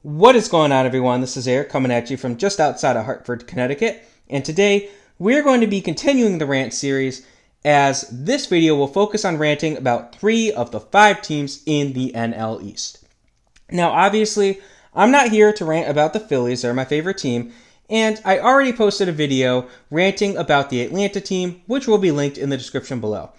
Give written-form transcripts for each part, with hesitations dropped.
What is going on, everyone? This is Eric coming at you from just outside of Hartford, Connecticut, and today we're going to be continuing the rant series as this video will focus on ranting about 3 of the 5 teams in the NL East. Now, obviously, I'm not here to rant about the Phillies. They're my favorite team, and I already posted a video ranting about the Atlanta team, which will be linked in the description below.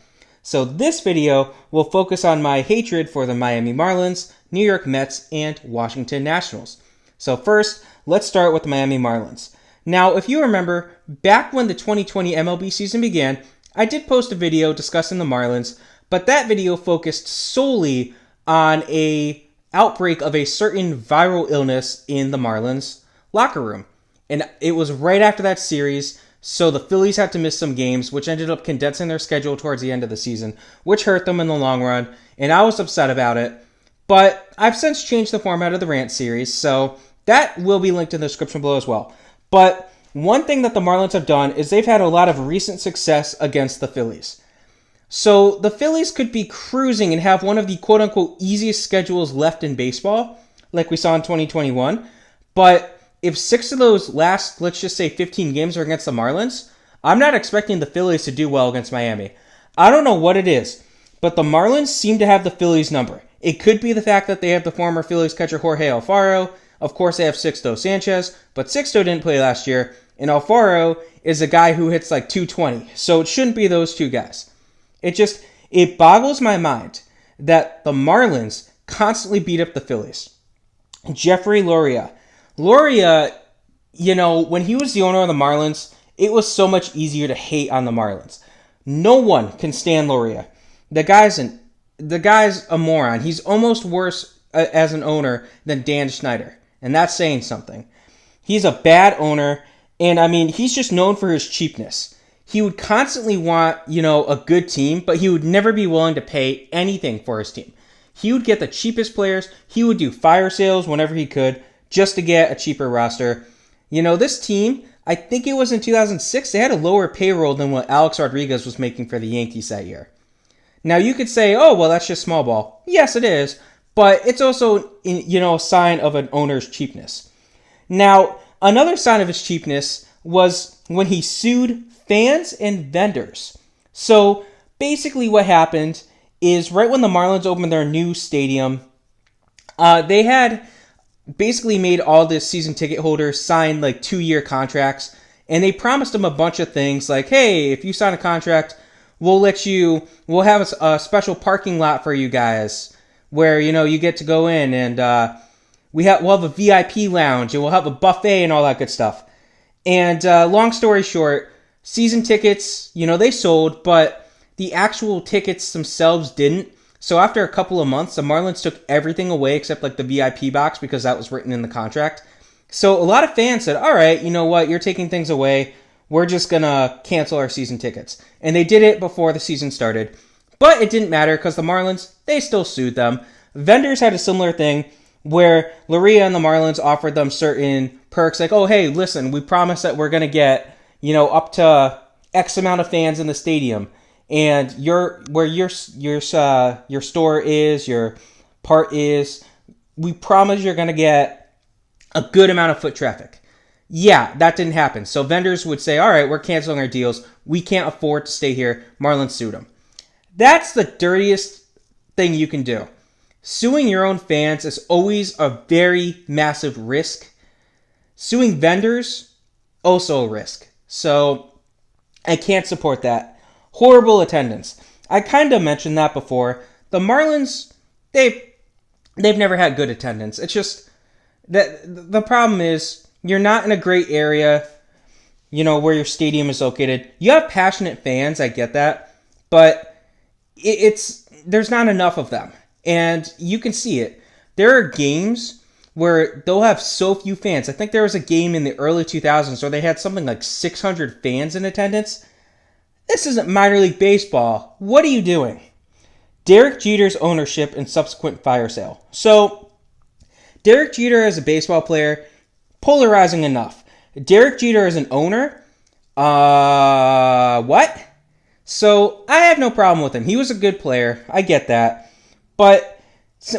So this video will focus on my hatred for the Miami Marlins, New York Mets, and Washington Nationals. So first, let's start with the Miami Marlins. Now, if you remember, back when the 2020 MLB season began, I did post a video discussing the Marlins, but that video focused solely on a outbreak of a certain viral illness in the Marlins locker room. And it was right after that series, so the Phillies had to miss some games, which ended up condensing their schedule towards the end of the season, which hurt them in the long run, and I was upset about it. But I've since changed the format of the rant series, so that will be linked in the description below as well. But one thing that the Marlins have done is they've had a lot of recent success against the Phillies. So the Phillies could be cruising and have one of the quote-unquote easiest schedules left in baseball, like we saw in 2021. But if 6 of those last, let's just say 15 games are against the Marlins, I'm not expecting the Phillies to do well against Miami. I don't know what it is, but the Marlins seem to have the Phillies number. It could be the fact that they have the former Phillies catcher Jorge Alfaro. Of course, they have Sixto Sanchez, but Sixto didn't play last year, and Alfaro is a guy who hits like 220, so it shouldn't be those two guys. It boggles my mind that the Marlins constantly beat up the Phillies. Jeffrey Loria, when he was the owner of the Marlins, it was so much easier to hate on the Marlins. No one can stand Loria. The guy's a moron. He's almost worse as an owner than Dan Schneider, and that's saying something. He's a bad owner, and he's just known for his cheapness. He would constantly want, a good team, but he would never be willing to pay anything for his team. He would get the cheapest players. He would do fire sales whenever he could just to get a cheaper roster. This team, I think it was in 2006, they had a lower payroll than what Alex Rodriguez was making for the Yankees that year. Now, you could say, oh, well, that's just small ball. Yes, it is, but it's also, a sign of an owner's cheapness. Now, another sign of his cheapness was when he sued fans and vendors. So, basically what happened is right when the Marlins opened their new stadium, they had basically made all the season ticket holders sign like 2-year contracts, and they promised them a bunch of things like, hey, if you sign a contract, we'll have a special parking lot for you guys where, you get to go in, and we'll have a VIP lounge, and we'll have a buffet and all that good stuff. And long story short, season tickets, they sold, but the actual tickets themselves didn't. So after a couple of months, the Marlins took everything away except like the VIP box because that was written in the contract. So a lot of fans said, all right, you know what, you're taking things away. We're just going to cancel our season tickets. And they did it before the season started. But it didn't matter because the Marlins, they still sued them. Vendors had a similar thing where Loria and the Marlins offered them certain perks like, oh, hey, listen, we promise that we're going to get, up to X amount of fans in the stadium. And where your store is, your part is, we promise you're going to get a good amount of foot traffic. Yeah, that didn't happen. So vendors would say, all right, we're canceling our deals. We can't afford to stay here. Marlins sued them. That's the dirtiest thing you can do. Suing your own fans is always a very massive risk. Suing vendors, also a risk. So I can't support that. Horrible attendance. I kind of mentioned that before. The Marlins, they've never had good attendance. It's just that the problem is you're not in a great area, where your stadium is located. You have passionate fans, I get that, but there's not enough of them, and you can see it. There are games where they'll have so few fans. I think there was a game in the early 2000s where they had something like 600 fans in attendance. This isn't minor league baseball. What are you doing? Derek Jeter's ownership and subsequent fire sale. So, Derek Jeter as a baseball player, polarizing enough. Derek Jeter as an owner, what? So, I have no problem with him. He was a good player. I get that. But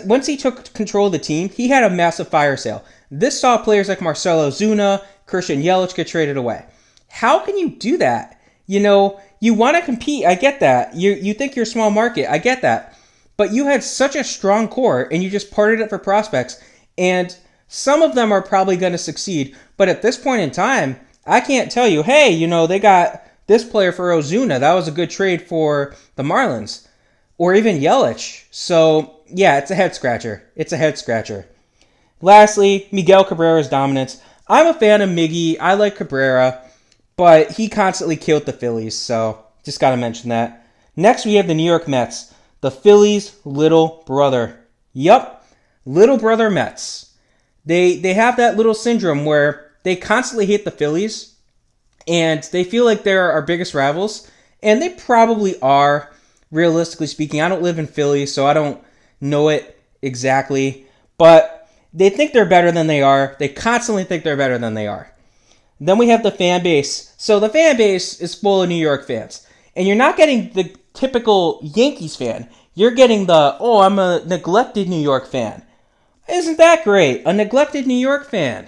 Once he took control of the team, he had a massive fire sale. This saw players like Marcell Ozuna, Christian Yelich get traded away. How can you do that? You want to compete. I get that. You think you're a small market. I get that. But you had such a strong core, and you just parted it for prospects. And some of them are probably going to succeed. But at this point in time, I can't tell you, hey, they got this player for Ozuna. That was a good trade for the Marlins. Or even Yelich. So, yeah, it's a head scratcher. It's a head scratcher. Lastly, Miguel Cabrera's dominance. I'm a fan of Miggy. I like Cabrera. But he constantly killed the Phillies, so just got to mention that. Next, we have the New York Mets. The Phillies' little brother. Yup, little brother Mets. They have that little syndrome where they constantly hate the Phillies, and they feel like they're our biggest rivals, and they probably are, realistically speaking. I don't live in Philly, so I don't know it exactly, but they think they're better than they are. They constantly think they're better than they are. Then we have the fan base. So the fan base is full of New York fans. And you're not getting the typical Yankees fan. You're getting I'm a neglected New York fan. Isn't that great? A neglected New York fan.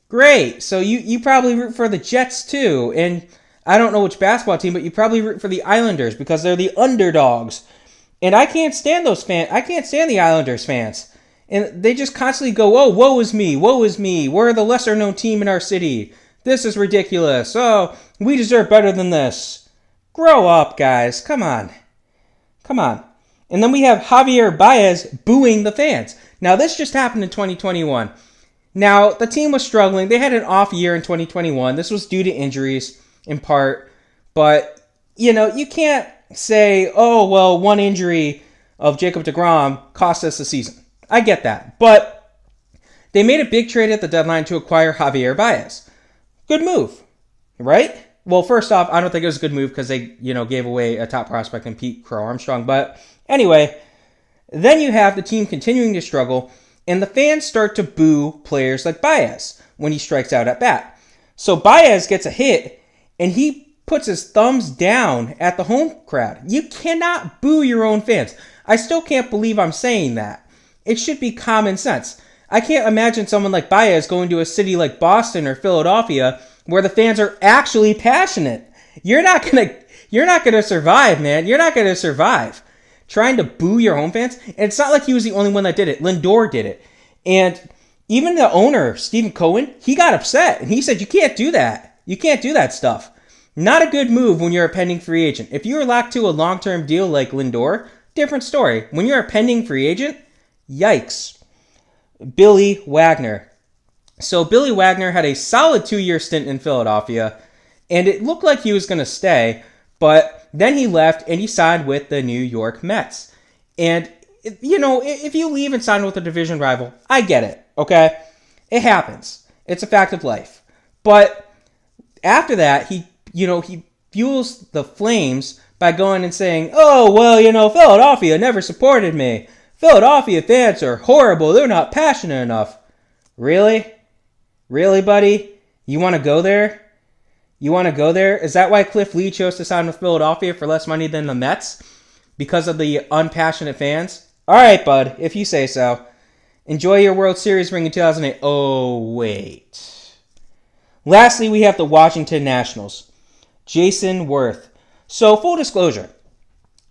Great. So you probably root for the Jets too. And I don't know which basketball team, but you probably root for the Islanders because they're the underdogs. And I can't stand those fans. I can't stand the Islanders fans. And they just constantly go, oh, woe is me, woe is me. We're the lesser-known team in our city. This is ridiculous. Oh, we deserve better than this. Grow up, guys. Come on. Come on. And then we have Javier Baez booing the fans. Now, this just happened in 2021. Now, the team was struggling. They had an off year in 2021. This was due to injuries, in part. But, you can't say, oh, well, one injury of Jacob deGrom cost us the season. I get that. But they made a big trade at the deadline to acquire Javier Baez. Good move, right? Well, first off, I don't think it was a good move because they, gave away a top prospect in Pete Crow Armstrong. But anyway, then you have the team continuing to struggle, and the fans start to boo players like Baez when he strikes out at bat. So Baez gets a hit, and he puts his thumbs down at the home crowd. You cannot boo your own fans. I still can't believe I'm saying that. It should be common sense. I can't imagine someone like Baez going to a city like Boston or Philadelphia where the fans are actually passionate. You're not gonna survive, man. You're not gonna survive trying to boo your home fans. And it's not like he was the only one that did it. Lindor did it, and even the owner, Stephen Cohen, he got upset and he said, "You can't do that. You can't do that stuff. Not a good move when you're a pending free agent. If you're locked to a long-term deal like Lindor, different story. When you're a pending free agent." Yikes. Billy Wagner. So Billy Wagner had a solid 2-year stint in Philadelphia, and it looked like he was going to stay, but then he left and he signed with the New York Mets. And, if you leave and sign with a division rival, I get it, okay? It happens. It's a fact of life. But after that, he fuels the flames by going and saying, oh, well, Philadelphia never supported me. Philadelphia fans are horrible. They're not passionate enough. Really? Really, buddy? You want to go there? You want to go there? Is that why Cliff Lee chose to sign with Philadelphia for less money than the Mets? Because of the unpassionate fans? All right, bud, if you say so. Enjoy your World Series ring in 2008. Oh, wait. Lastly, we have the Washington Nationals. Jason Worth. So, full disclosure.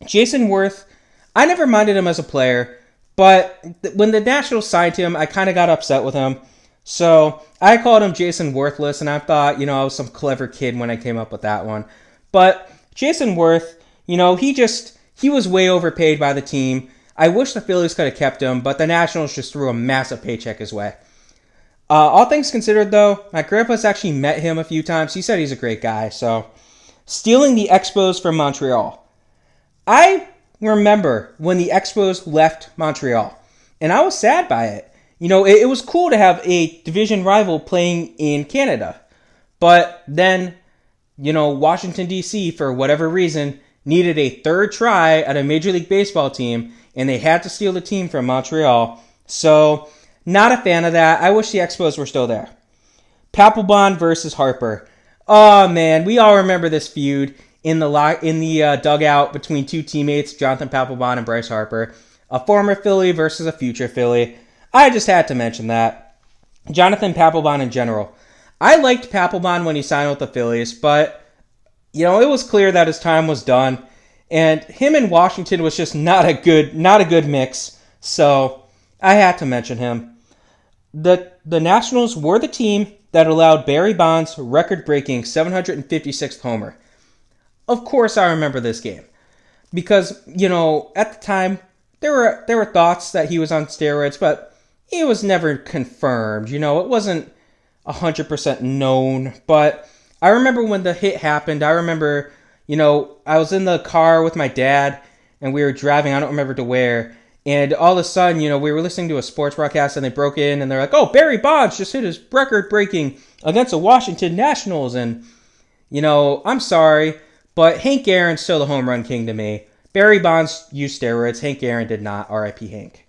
Jason Worth, I never minded him as a player, but when the Nationals signed him, I kind of got upset with him. So I called him Jason Worthless, and I thought, I was some clever kid when I came up with that one. But Jason Worth, he was way overpaid by the team. I wish the Phillies could have kept him, but the Nationals just threw a massive paycheck his way. All things considered, though, my grandpa's actually met him a few times. He said he's a great guy. So, stealing the Expos from Montreal. I remember when the Expos left Montreal, and I was sad by it. It was cool to have a division rival playing in Canada, but then, Washington, D.C., for whatever reason, needed a third try at a Major League Baseball team, and they had to steal the team from Montreal. So, not a fan of that. I wish the Expos were still there. Papelbon versus Harper. Oh, man, we all remember this feud in the dugout between two teammates, Jonathan Papelbon and Bryce Harper. a former Philly versus a future Philly. I just had to mention that. Jonathan Papelbon in general. I liked Papelbon when he signed with the Phillies, but it was clear that his time was done, and him in Washington was just not a good mix. So I had to mention him. The Nationals were the team that allowed Barry Bonds' record-breaking 756th homer. Of course, I remember this game because at the time there were thoughts that he was on steroids, but it was never confirmed. It wasn't 100% known, but I remember when the hit happened. I remember, I was in the car with my dad and we were driving. I don't remember to where. And all of a sudden, we were listening to a sports broadcast and they broke in and they're like, oh, Barry Bonds just hit his record breaking against the Washington Nationals. And, I'm sorry, but Hank Aaron's still the home run king to me. Barry Bonds used steroids. Hank Aaron did not. R.I.P. Hank.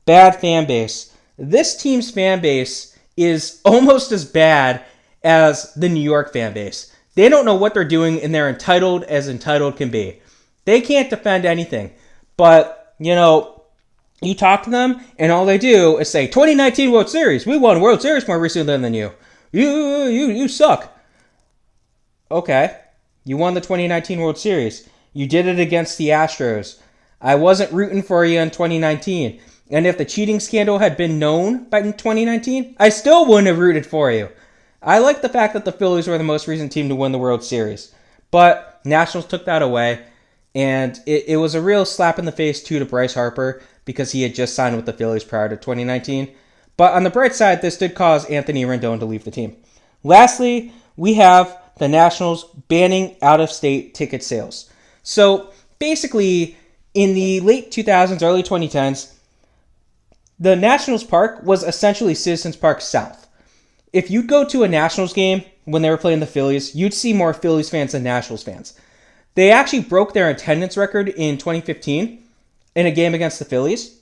Bad fan base. This team's fan base is almost as bad as the New York fan base. They don't know what they're doing and they're entitled as entitled can be. They can't defend anything. But, you talk to them and all they do is say, 2019 World Series. We won World Series more recently than you. You suck. Okay. You won the 2019 World Series. You did it against the Astros. I wasn't rooting for you in 2019. And if the cheating scandal had been known by 2019, I still wouldn't have rooted for you. I like the fact that the Phillies were the most recent team to win the World Series. But Nationals took that away. And it was a real slap in the face, too, to Bryce Harper because he had just signed with the Phillies prior to 2019. But on the bright side, this did cause Anthony Rendon to leave the team. Lastly, we have the Nationals banning out-of-state ticket sales. So basically, in the late 2000s, early 2010s, the Nationals Park was essentially Citizens Park South. If you go to a Nationals game when they were playing the Phillies, you'd see more Phillies fans than Nationals fans. They actually broke their attendance record in 2015 in a game against the Phillies.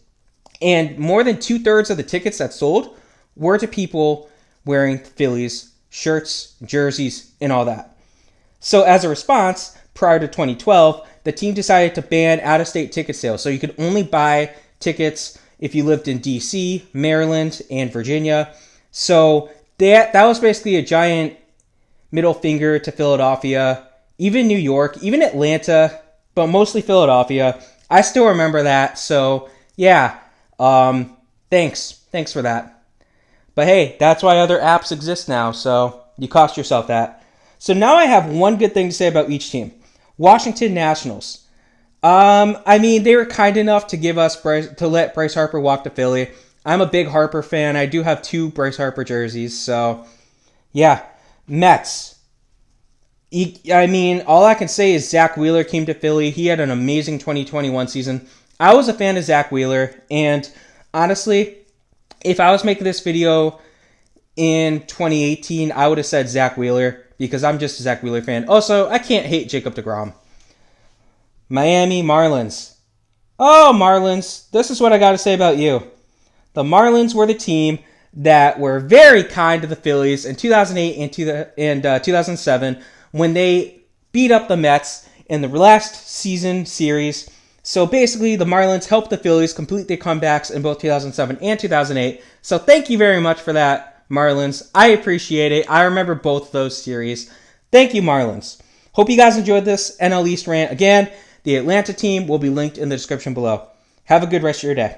And more than 2/3 of the tickets that sold were to people wearing Phillies shirts, jerseys, and all that. So as a response, prior to 2012, the team decided to ban out-of-state ticket sales. So you could only buy tickets if you lived in D.C., Maryland, and Virginia. So that was basically a giant middle finger to Philadelphia. Even New York, even Atlanta, but mostly Philadelphia. I still remember that. So, yeah. Thanks. Thanks for that. But hey, that's why other apps exist now. So, you cost yourself that. So now I have one good thing to say about each team. Washington Nationals. They were kind enough to give us to let Bryce Harper walk to Philly. I'm a big Harper fan. I do have 2 Bryce Harper jerseys. So, yeah. Mets. All I can say is Zach Wheeler came to Philly. He had an amazing 2021 season. I was a fan of Zach Wheeler, and honestly, if I was making this video in 2018, I would have said Zach Wheeler because I'm just a Zach Wheeler fan. Also, I can't hate Jacob deGrom. Miami Marlins. Oh, Marlins, this is what I got to say about you. The Marlins were the team that were very kind to the Phillies in 2008 and 2007 when they beat up the Mets in the last season series. So basically, the Marlins helped the Phillies complete their comebacks in both 2007 and 2008. So thank you very much for that, Marlins. I appreciate it. I remember both those series. Thank you, Marlins. Hope you guys enjoyed this NL East rant. Again, the Atlanta team will be linked in the description below. Have a good rest of your day.